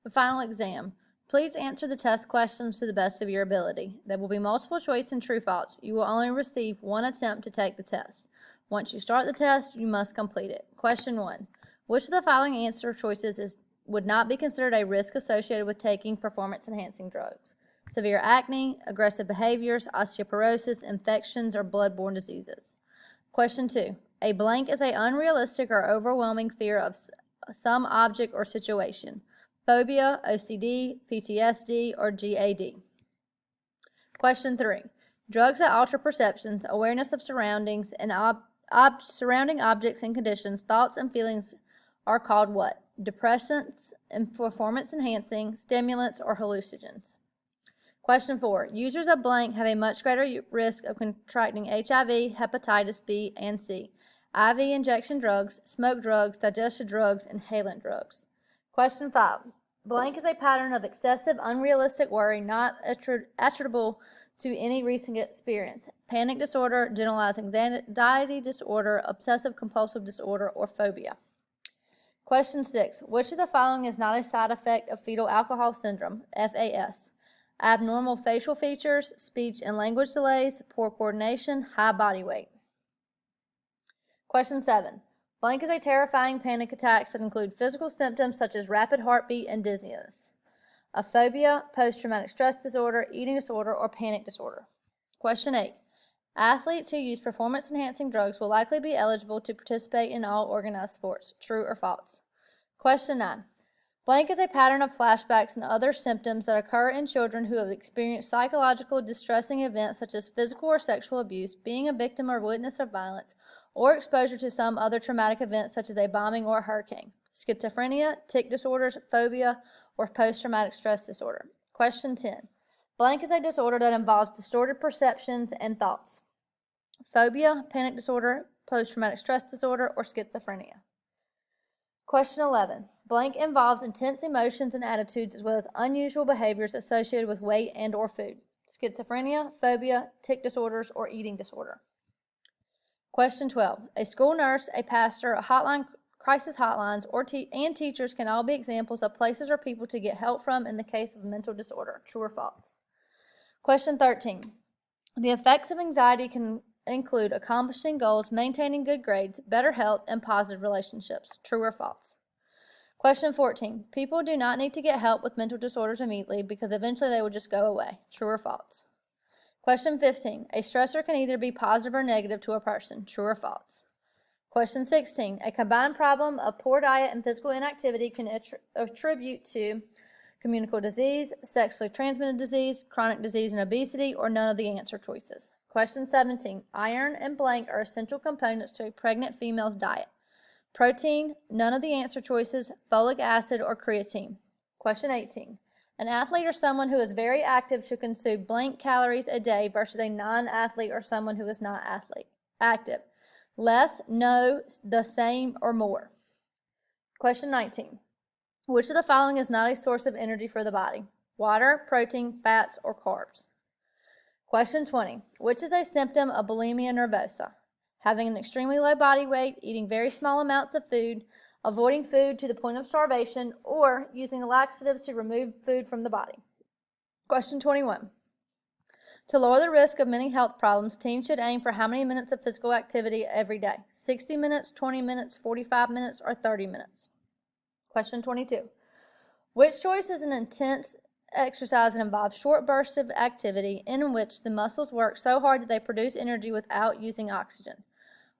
The final exam. Please answer the test questions to the best of your ability. There will be multiple choice and true/false. You will only receive one attempt to take the test. Once you start the test, you must complete it. Question 1. Which of the following answer choices would not be considered a risk associated with taking performance-enhancing drugs? Severe acne, aggressive behaviors, osteoporosis, infections, or blood-borne diseases. Question 2. A blank is an unrealistic or overwhelming fear of some object or situation. Phobia, OCD, PTSD, or GAD. Question 3. Drugs that alter perceptions, awareness of surroundings, and surrounding objects and conditions, thoughts and feelings are called what? Depressants, and performance-enhancing, stimulants, or hallucinogens. Question 4. Users of blank have a much greater risk of contracting HIV, hepatitis B and C, IV injection drugs, smoke drugs, digestive drugs, inhalant drugs. Question 5. Blank is a pattern of excessive, unrealistic worry not attributable to any recent experience. Panic disorder, generalized anxiety disorder, obsessive-compulsive disorder, or phobia. Question 6. Which of the following is not a side effect of fetal alcohol syndrome, FAS? Abnormal facial features, speech and language delays, poor coordination, high body weight. Question 7. Blank is a terrifying panic attacks that include physical symptoms such as rapid heartbeat and dizziness. A phobia, post-traumatic stress disorder, eating disorder, or panic disorder. Question 8. Athletes who use performance-enhancing drugs will likely be eligible to participate in all organized sports. True or false? Question 9. Blank is a pattern of flashbacks and other symptoms that occur in children who have experienced psychological distressing events such as physical or sexual abuse, being a victim or witness of violence, or exposure to some other traumatic event such as a bombing or a hurricane. Schizophrenia, tic disorders, phobia, or post-traumatic stress disorder. Question 10. Blank is a disorder that involves distorted perceptions and thoughts. Phobia, panic disorder, post-traumatic stress disorder, or schizophrenia. Question 11. Blank involves intense emotions and attitudes as well as unusual behaviors associated with weight and or food. Schizophrenia, phobia, tic disorders, or eating disorder. Question 12. A school nurse, a pastor, a hotline, crisis hotlines, and teachers can all be examples of places or people to get help from in the case of a mental disorder. True or false? Question 13. The effects of anxiety can include accomplishing goals, maintaining good grades, better health, and positive relationships. True or false? Question 14. People do not need to get help with mental disorders immediately because eventually they will just go away. True or false? Question 15. A stressor can either be positive or negative to a person. True or false? Question 16. A combined problem of poor diet and physical inactivity can attribute to communicable disease, sexually transmitted disease, chronic disease and obesity, or none of the answer choices. Question 17. Iron and blank are essential components to a pregnant female's diet. Protein, none of the answer choices, folic acid, or creatine. Question 18. An athlete or someone who is very active should consume blank calories a day versus a non-athlete or someone who is not active. Less, no, the same, or more. Question 19. Which of the following is not a source of energy for the body? Water, protein, fats, or carbs? Question 20. Which is a symptom of bulimia nervosa? Having an extremely low body weight, eating very small amounts of food, avoiding food to the point of starvation, or using laxatives to remove food from the body. Question 21. To lower the risk of many health problems, teens should aim for how many minutes of physical activity every day? 60 minutes, 20 minutes, 45 minutes, or 30 minutes? Question 22. Which choice is an intense exercise that involves short bursts of activity in which the muscles work so hard that they produce energy without using oxygen?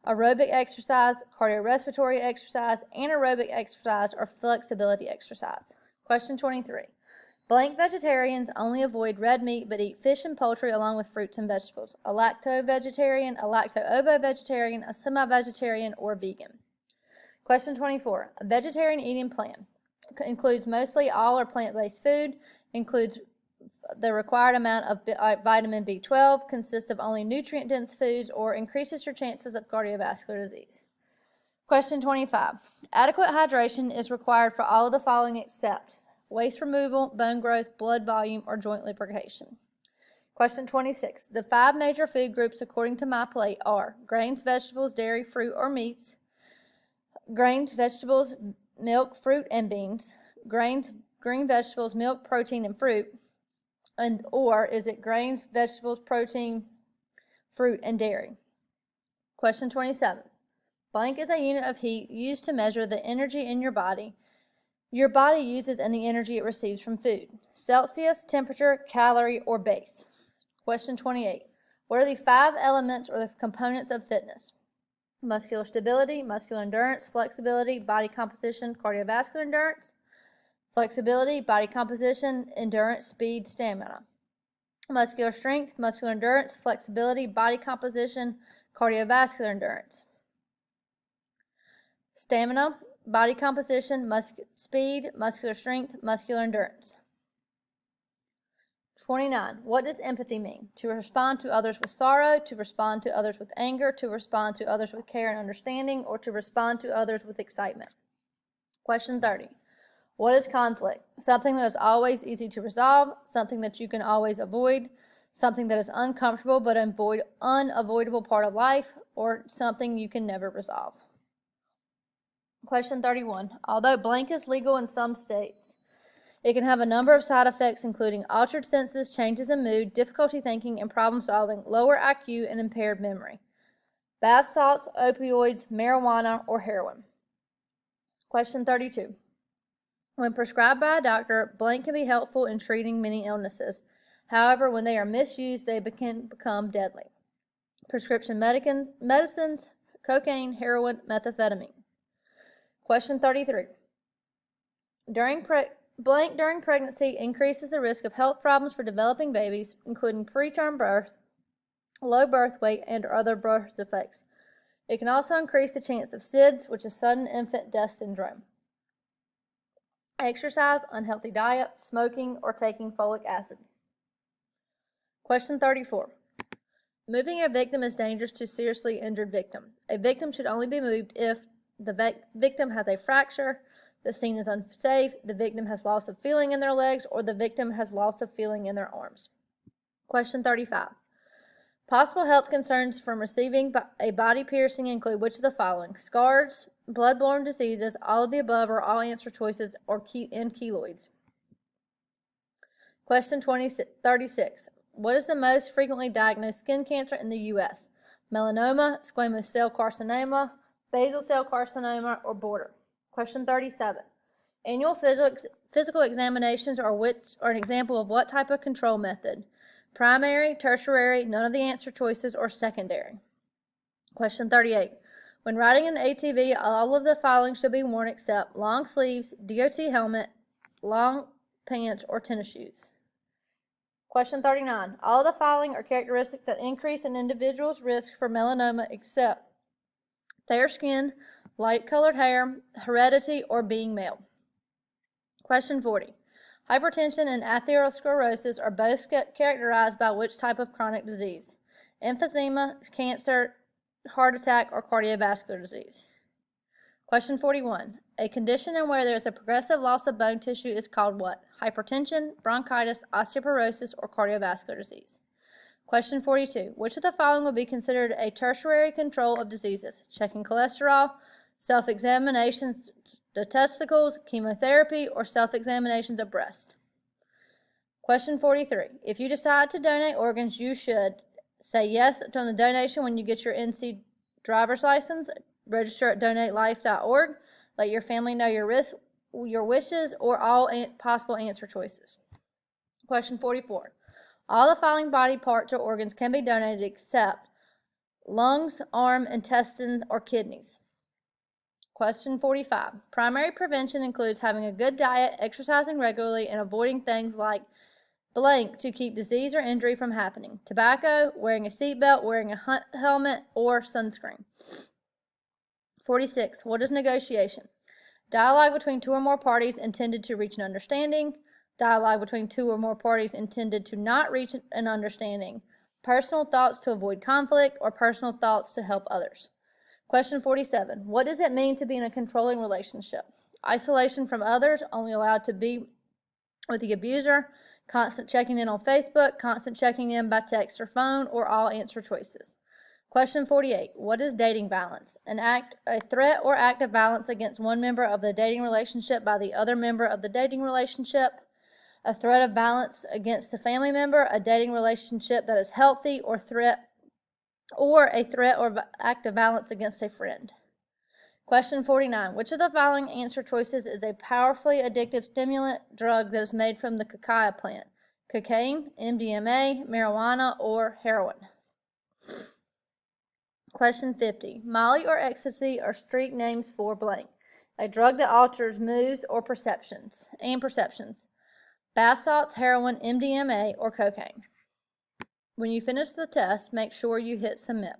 Aerobic exercise, cardiorespiratory exercise, anaerobic exercise, or flexibility exercise. Question 23. Blank vegetarians only avoid red meat but eat fish and poultry along with fruits and vegetables. A lacto-vegetarian, a lacto-ovo-vegetarian, a semi-vegetarian, or vegan. Question 24. A vegetarian eating plan includes mostly all or plant-based food, includes the required amount of vitamin B12, consists of only nutrient-dense foods, or increases your chances of cardiovascular disease. Question 25. Adequate hydration is required for all of the following except waste removal, bone growth, blood volume, or joint lubrication. Question 26. The 5 major food groups according to my plate are grains, vegetables, dairy, fruit, or meats, grains, vegetables, milk, fruit, and beans, grains, green vegetables, milk, protein, and fruit? Or is it grains, vegetables, protein, fruit, and dairy? Question 27. Blank is a unit of heat used to measure the energy in your body uses and the energy it receives from food. Celsius, temperature, calorie, or base. Question 28. What are the 5 elements or the components of fitness? Muscular stability, muscular endurance, flexibility, body composition, cardiovascular endurance. Flexibility, body composition, endurance, speed, stamina. Muscular strength, muscular endurance, flexibility, body composition, cardiovascular endurance. Stamina, body composition, speed, muscular strength, muscular endurance. 29. What does empathy mean? To respond to others with sorrow, to respond to others with anger, to respond to others with care and understanding, or to respond to others with excitement. Question 30. What is conflict? Something that is always easy to resolve, something that you can always avoid, something that is uncomfortable but unavoidable part of life, or something you can never resolve. Question 31. Although blank is legal in some states, it can have a number of side effects including altered senses, changes in mood, difficulty thinking and problem solving, lower IQ, and impaired memory. Bath salts, opioids, marijuana, or heroin. Question 32. When prescribed by a doctor, blank can be helpful in treating many illnesses. However, when they are misused, they can become deadly. Prescription medicines, cocaine, heroin, methamphetamine. Question 33. During pregnancy increases the risk of health problems for developing babies, including preterm birth, low birth weight, and other birth defects. It can also increase the chance of SIDS, which is sudden infant death syndrome. Exercise, unhealthy diet, smoking, or taking folic acid. Question 34. Moving a victim is dangerous to seriously injured victim. A victim should only be moved if the victim has a fracture, the scene is unsafe, the victim has loss of feeling in their legs, or the victim has loss of feeling in their arms. Question 35. Possible health concerns from receiving a body piercing include which of the following? Scars, blood-borne diseases, all of the above, or all answer choices, or keloids. Question 36. What is the most frequently diagnosed skin cancer in the U.S.? Melanoma, squamous cell carcinoma, basal cell carcinoma, or border. Question 37. Annual physical examinations are an example of what type of control method? Primary, tertiary, none of the answer choices, or secondary. Question 38. When riding an ATV, all of the following should be worn except long sleeves, DOT helmet, long pants, or tennis shoes. Question 39. All of the following are characteristics that increase an individual's risk for melanoma except fair skin, light-colored hair, heredity, or being male. Question 40. Hypertension and atherosclerosis are both characterized by which type of chronic disease? Emphysema, cancer, heart attack, or cardiovascular disease. Question 41. A condition in where there is a progressive loss of bone tissue is called what? Hypertension, bronchitis, osteoporosis, or cardiovascular disease. Question 42. Which of the following would be considered a tertiary control of diseases? Checking cholesterol, self-examinations of testicles, chemotherapy, or self-examinations of breast. Question 43. If you decide to donate organs, you should say yes to the donation when you get your NC driver's license, register at donatelife.org, let your family know your wishes, or all possible answer choices. Question 44. All the following body parts or organs can be donated except lungs, arm, intestine, or kidneys. Question 45. Primary prevention includes having a good diet, exercising regularly, and avoiding things like blank to keep disease or injury from happening. Tobacco, wearing a seatbelt, wearing a helmet, or sunscreen. 46. What is negotiation? Dialogue between two or more parties intended to reach an understanding. Dialogue between two or more parties intended to not reach an understanding. Personal thoughts to avoid conflict, or personal thoughts to help others. Question 47. What does it mean to be in a controlling relationship? Isolation from others, only allowed to be with the abuser, constant checking in on Facebook, constant checking in by text or phone, or all answer choices. Question 48. What is dating violence? A threat or act of violence against one member of the dating relationship by the other member of the dating relationship. A threat of violence against a family member, a dating relationship that is healthy, or a threat or act of violence against a friend. Question 49. Which of the following answer choices is a powerfully addictive stimulant drug that is made from the cacao plant? Cocaine, MDMA, marijuana, or heroin? Question 50. Molly or ecstasy are street names for blank. A drug that alters moods or perceptions. Bath salts, heroin, MDMA, or cocaine. When you finish the test, make sure you hit submit.